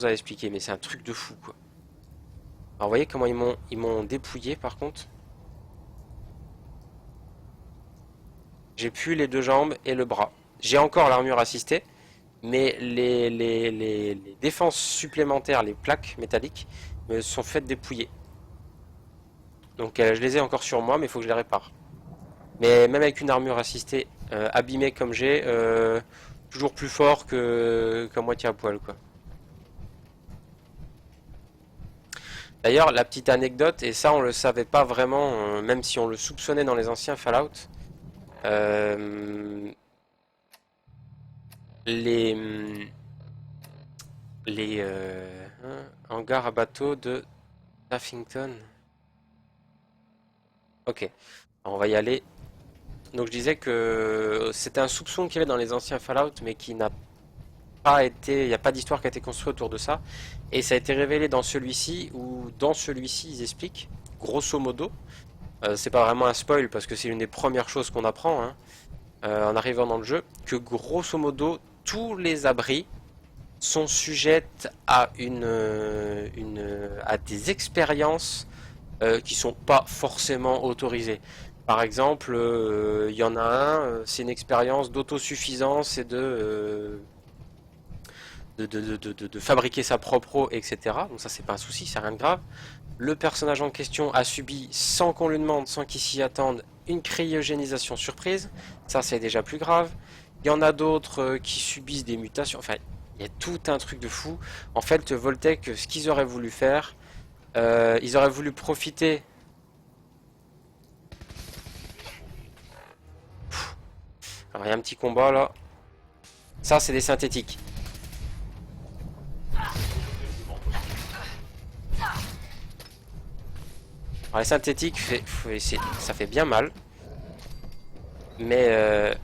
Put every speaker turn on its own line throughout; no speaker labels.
vous a expliqué, mais c'est un truc de fou, quoi. Alors, vous voyez comment ils m'ont dépouillé, par contre. J'ai plus les deux jambes et le bras. J'ai encore l'armure assistée, mais les défenses supplémentaires, les plaques métalliques, me sont faites dépouiller. Donc je les ai encore sur moi, mais il faut que je les répare. Mais même avec une armure assistée, abîmée comme j'ai, toujours plus fort qu'à moitié à poil, quoi. D'ailleurs, la petite anecdote, et ça on le savait pas vraiment, même si on le soupçonnait dans les anciens Fallout, euh, les, hangars à bateaux de Huffington. Ok, alors on va y aller. Donc je disais que c'était un soupçon qu'il y avait dans les anciens Fallout, mais qui n'a pas été, il n'y a pas d'histoire qui a été construite autour de ça. Et ça a été révélé dans celui-ci, où dans celui-ci ils expliquent, grosso modo, c'est pas vraiment un spoil parce que c'est une des premières choses qu'on apprend hein, en arrivant dans le jeu, que grosso modo tous les abris sont sujettes à à des expériences qui sont pas forcément autorisées. Par exemple, il y en a un, c'est une expérience d'autosuffisance et de fabriquer sa propre eau, etc. Donc ça c'est pas un souci, c'est rien de grave. Le personnage en question a subi, sans qu'on lui demande, sans qu'il s'y attende, une cryogénisation surprise. Ça c'est déjà plus grave. Il y en a d'autres qui subissent des mutations. Enfin, il y a tout un truc de fou. En fait, Voltec, ce qu'ils auraient voulu faire, ils auraient voulu profiter. Alors il y a un petit combat là. Ça c'est des synthétiques. Alors, les synthétiques, ça fait bien mal. Mais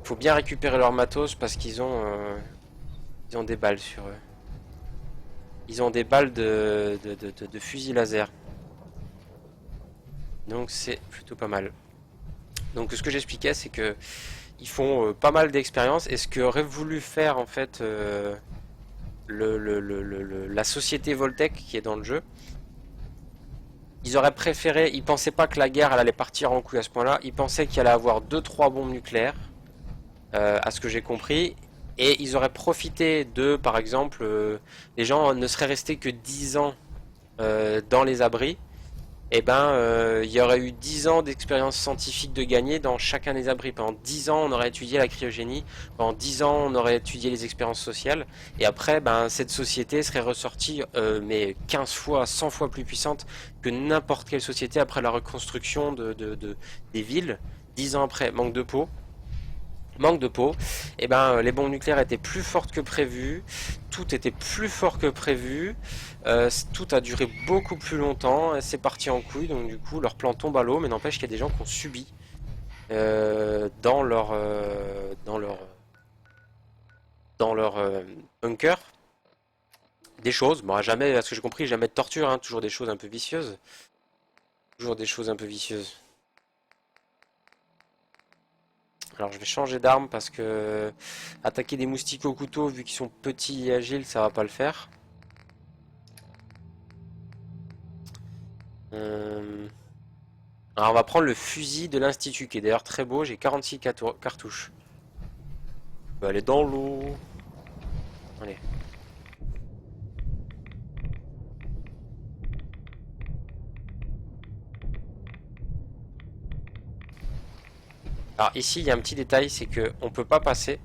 faut bien récupérer leur matos parce ils ont des balles sur eux. Ils ont des balles de fusil laser. Donc c'est plutôt pas mal. Donc ce que j'expliquais, c'est que ils font pas mal d'expériences. Et ce qu'aurait voulu faire en fait la société Voltec qui est dans le jeu, ils auraient préféré, ils pensaient pas que la guerre elle allait partir en couille à ce point-là. Ils pensaient qu'il allait avoir 2-3 bombes nucléaires, à ce que j'ai compris. Et ils auraient profité de, par exemple, les gens ne seraient restés que 10 ans dans les abris. Et ben, il y aurait eu 10 ans d'expérience scientifique de gagner dans chacun des abris. Pendant 10 ans, on aurait étudié la cryogénie. Pendant 10 ans, on aurait étudié les expériences sociales. Et après, ben, cette société serait ressortie, mais 15 fois, 100 fois plus puissante que n'importe quelle société après la reconstruction des villes. 10 ans après, manque de peau, et ben les bombes nucléaires étaient plus fortes que prévu, tout était plus fort que prévu, tout a duré beaucoup plus longtemps, c'est parti en couille, donc du coup leur plan tombe à l'eau, mais n'empêche qu'il y a des gens qui ont subi dans leur bunker des choses, bon jamais, à ce que j'ai compris, jamais de torture, hein, toujours des choses un peu vicieuses, toujours des choses un peu vicieuses. Alors je vais changer d'arme parce que attaquer des moustiques au couteau vu qu'ils sont petits et agiles ça va pas le faire. Euh, Alors on va prendre le fusil de l'institut qui est d'ailleurs très beau, j'ai 46 cartouches. On va aller dans l'eau. Allez. Alors ici il y a un petit détail, c'est que on peut pas passer,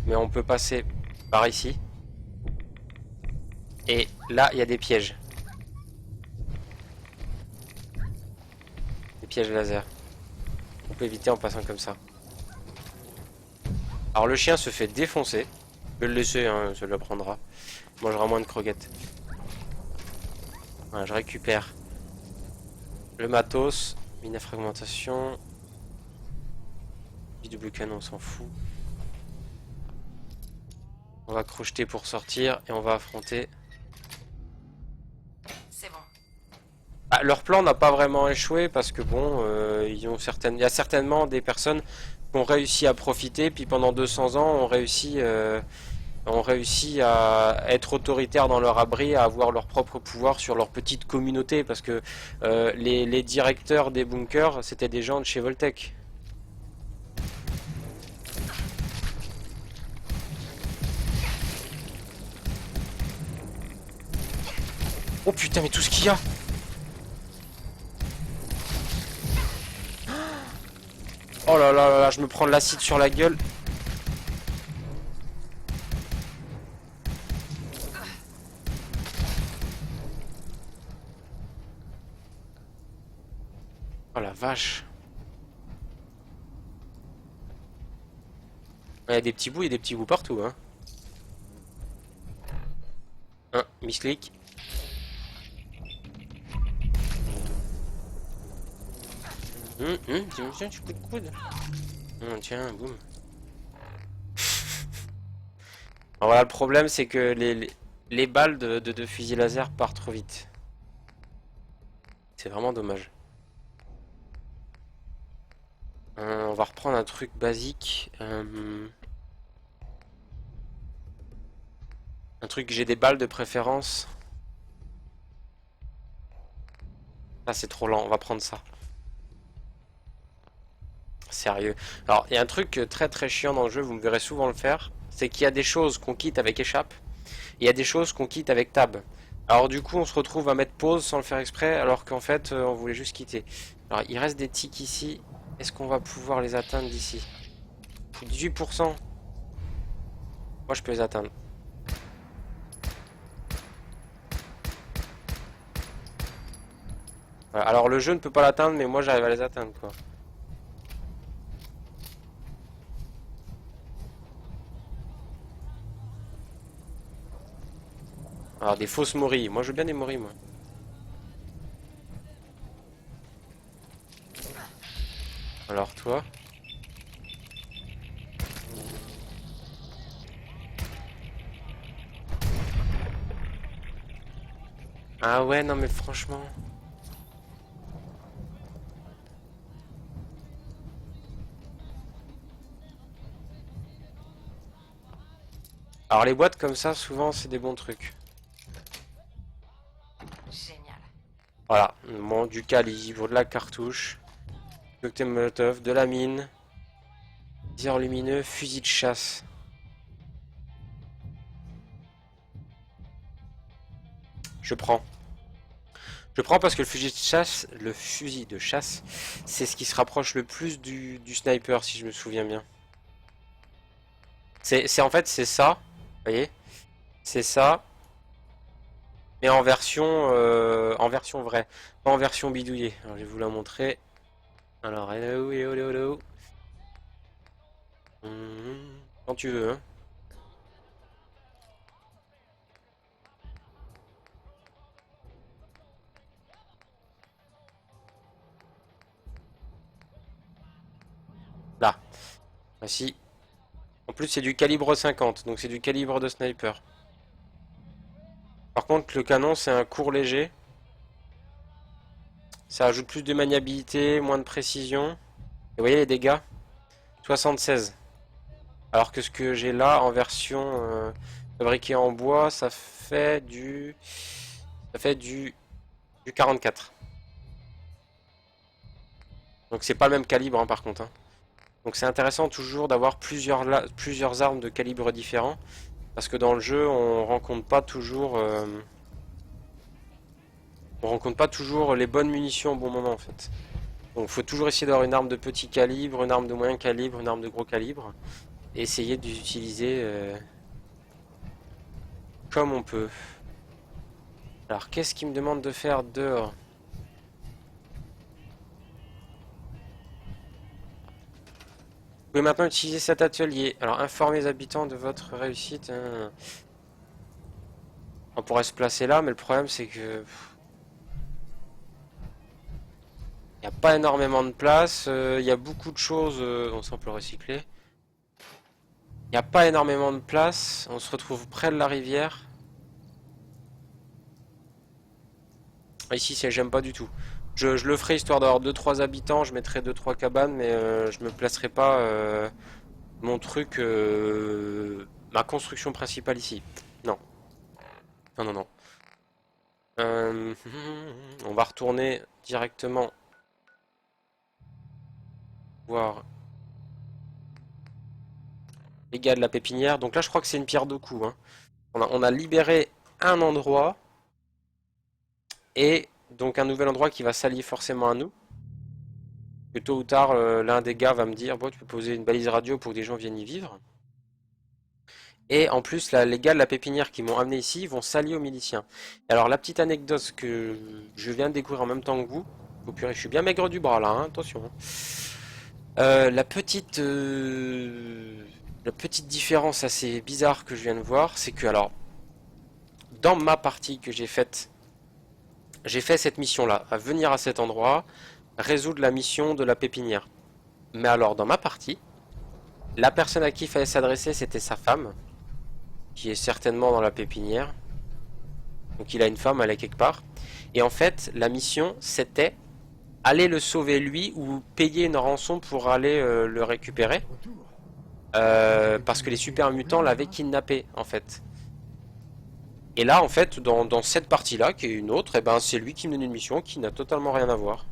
mais on peut passer par ici. Et là il y a des pièges. Des pièges laser. On peut éviter en passant comme ça. Alors le chien se fait défoncer. Je vais le laisser, hein, ça l'apprendra. Il mangera moins de croquettes. Voilà, je récupère le matos, mine à fragmentation. Du double canon, on s'en fout. On va crocheter pour sortir et on va affronter.
C'est bon.
Ah, leur plan n'a pas vraiment échoué parce que bon, il y a certainement des personnes qui ont réussi à profiter, puis pendant 200 ans ont réussi, ont réussi à être autoritaires dans leur abri, à avoir leur propre pouvoir sur leur petite communauté, parce que les directeurs des bunkers, c'était des gens de chez Voltec. Oh putain, mais tout ce qu'il y a! Oh là là là là, je me prends de l'acide sur la gueule. Oh la vache. Il y a des petits bouts, il y a des petits bouts partout, hein. Un, misclick. Tiens, tu coup de coude. Tiens, boum. Alors voilà, le problème, c'est que les balles de fusil laser partent trop vite. C'est vraiment dommage. On va reprendre un truc basique. Un truc que j'ai des balles de préférence. Ah, c'est trop lent, on va prendre ça. Sérieux. Alors, il y a un truc très très chiant dans le jeu, vous me verrez souvent le faire. C'est qu'il y a des choses qu'on quitte avec échappe. Et il y a des choses qu'on quitte avec tab. Alors du coup, on se retrouve à mettre pause sans le faire exprès, alors qu'en fait, on voulait juste quitter. Alors, il reste des tics ici. Est-ce qu'on va pouvoir les atteindre d'ici? 18%. Moi, je peux les atteindre. Voilà. Alors, le jeu ne peut pas l'atteindre, mais moi, j'arrive à les atteindre, quoi. Alors, des fausses morilles. Moi, je veux bien des morilles, moi. Alors, toi? Ah ouais, non, mais franchement... Alors, les boîtes comme ça, souvent, c'est des bons trucs.
Génial.
Voilà. Bon, du calibre, de la cartouche, cocktail molotov, de la mine, viseur lumineux, fusil de chasse. Je prends. Je prends parce que le fusil de chasse, c'est ce qui se rapproche le plus du sniper, si je me souviens bien. En fait, c'est ça, vous voyez, c'est ça, mais en version vraie, pas en version bidouillée. Alors, je vais vous la montrer. Alors, elle est où, elle est où, elle est où, elle est où. Quand tu veux, hein. Là, voici. En plus, c'est du calibre 50, donc c'est du calibre de sniper. Par contre, le canon, c'est un court léger. Ça ajoute plus de maniabilité, moins de précision. Et vous voyez les dégâts? 76. Alors que ce que j'ai là, en version fabriquée en bois, ça fait du... du 44. Donc c'est pas le même calibre, hein, par contre, hein. Donc c'est intéressant toujours d'avoir plusieurs armes de calibres différents. Parce que dans le jeu, on rencontre pas toujours les bonnes munitions au bon moment en fait. Donc il faut toujours essayer d'avoir une arme de petit calibre, une arme de moyen calibre, une arme de gros calibre. Et essayer d'utiliser comme on peut. Alors qu'est-ce qu'il me demande de faire dehors? Vous pouvez maintenant utiliser cet atelier. Alors informez les habitants de votre réussite. On pourrait se placer là, mais le problème c'est que... il n'y a pas énormément de place. Il y a beaucoup de choses... donc ça on peut le recycler. Il n'y a pas énormément de place. On se retrouve près de la rivière. Ici, j'aime pas du tout. Je le ferai histoire d'avoir 2-3 habitants. Je mettrai 2-3 cabanes, mais je me placerai pas mon truc ma construction principale ici. Non, non, non, non. On va retourner directement voir les gars de la pépinière. Donc là, je crois que c'est une pierre deux coups, hein. On a libéré un endroit et donc un nouvel endroit qui va s'allier forcément à nous. Que tôt ou tard, l'un des gars va me dire, bon, tu peux poser une balise radio pour que des gens viennent y vivre. Et en plus, là, les gars de la pépinière qui m'ont amené ici vont s'allier aux miliciens. Alors la petite anecdote que je viens de découvrir en même temps que vous, oh purée, je suis bien maigre du bras là, hein, attention, hein. La petite différence assez bizarre que je viens de voir, c'est que alors, dans ma partie que j'ai fait cette mission-là, à venir à cet endroit, résoudre la mission de la pépinière. Mais alors, dans ma partie, la personne à qui il fallait s'adresser, c'était sa femme, qui est certainement dans la pépinière. Donc il a une femme, elle est quelque part. Et en fait, la mission, c'était aller le sauver lui ou payer une rançon pour aller le récupérer. Parce que les super mutants l'avaient kidnappé, en fait. Et là, en fait, dans cette partie-là, qui est une autre, et ben, c'est lui qui me donne une mission qui n'a totalement rien à voir.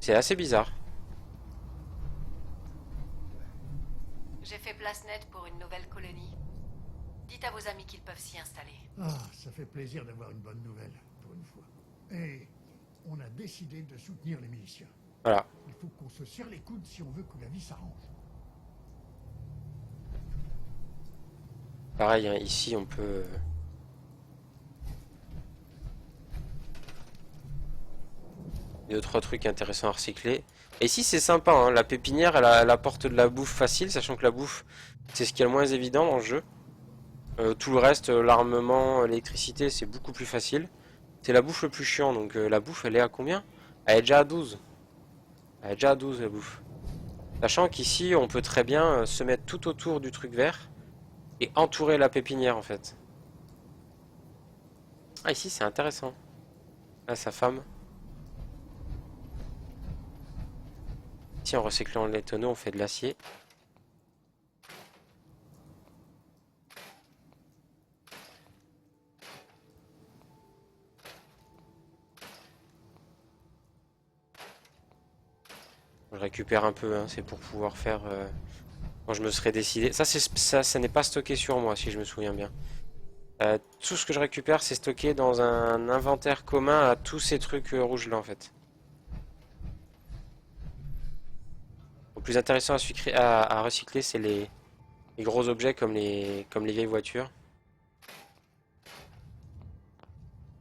C'est assez bizarre.
J'ai fait place nette pour une nouvelle colonie. Dites à vos amis qu'ils peuvent s'y installer.
Ah, ça fait plaisir d'avoir une bonne nouvelle, pour une fois. Et on a décidé de soutenir les miliciens.
Voilà.
Il faut qu'on se serre les coudes si on veut que la vie s'arrange.
Pareil, hein, ici, on peut... Il y a deux, trois trucs intéressants à recycler. Et ici, c'est sympa, hein, la pépinière, elle apporte de la bouffe facile, sachant que la bouffe, c'est ce qui est le moins évident dans le jeu. Tout le reste, l'armement, l'électricité, c'est beaucoup plus facile. C'est la bouffe le plus chiant, donc la bouffe, elle est à combien? Elle est déjà à 12. Elle est déjà à 12, la bouffe. Sachant qu'ici, on peut très bien se mettre tout autour du truc vert et entourer la pépinière, en fait. Ah, ici, c'est intéressant. Là, sa femme. Ici, en recyclant les tonneaux, on fait de l'acier. Je récupère un peu, hein, c'est pour pouvoir faire quand je me serai décidé. Ça n'est pas stocké sur moi, si je me souviens bien. Tout ce que je récupère, c'est stocké dans un inventaire commun à tous ces trucs rouges là, en fait. Le plus intéressant à recycler, c'est les gros objets comme les vieilles voitures.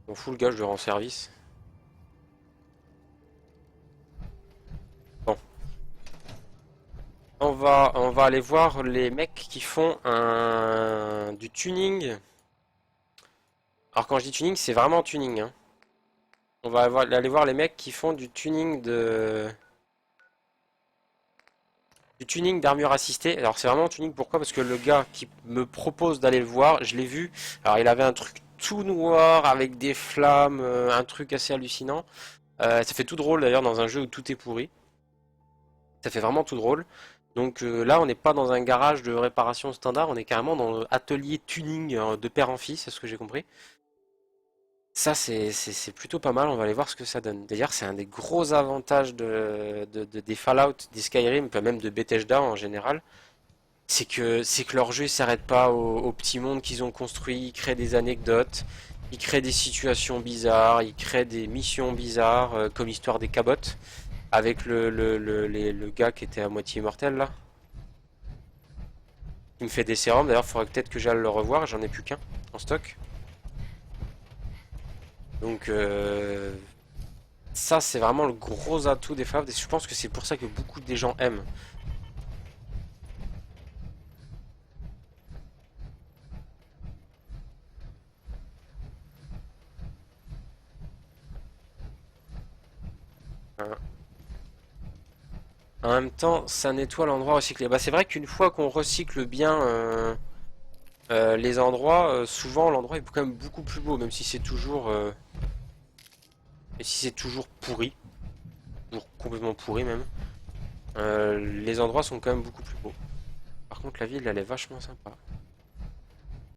Bon, fou le gars, je le rends service. Bon. On va aller voir les mecs qui font du tuning. Alors quand je dis tuning, c'est vraiment tuning, hein. On va aller voir les mecs qui font du tuning du tuning d'armure assistée. Alors c'est vraiment tuning, pourquoi? Parce que le gars qui me propose d'aller le voir, je l'ai vu. Alors il avait un truc tout noir avec des flammes, un truc assez hallucinant. Ça fait tout drôle d'ailleurs dans un jeu où tout est pourri. Ça fait vraiment tout drôle. Donc là on n'est pas dans un garage de réparation standard, on est carrément dans l'atelier tuning de père en fils, c'est ce que j'ai compris. Ça, c'est plutôt pas mal, on va aller voir ce que ça donne. D'ailleurs, c'est un des gros avantages des Fallout, des Skyrim, enfin même de Bethesda en général, c'est que leur jeu ne s'arrête pas au petit monde qu'ils ont construit, ils créent des anecdotes, ils créent des situations bizarres, ils créent des missions bizarres, comme l'histoire des cabottes, avec le gars qui était à moitié immortel là. Il me fait des sérums, d'ailleurs, il faudrait peut-être que j'aille le revoir, j'en ai plus qu'un en stock. Donc ça c'est vraiment le gros atout des Fallout et je pense que c'est pour ça que beaucoup de gens aiment. Hein. En même temps, ça nettoie l'endroit recyclé. Bah c'est vrai qu'une fois qu'on recycle bien les endroits, souvent l'endroit est quand même beaucoup plus beau, même si c'est toujours et si c'est toujours pourri, toujours complètement pourri même. Les endroits sont quand même beaucoup plus beaux. Par contre la ville elle est vachement sympa.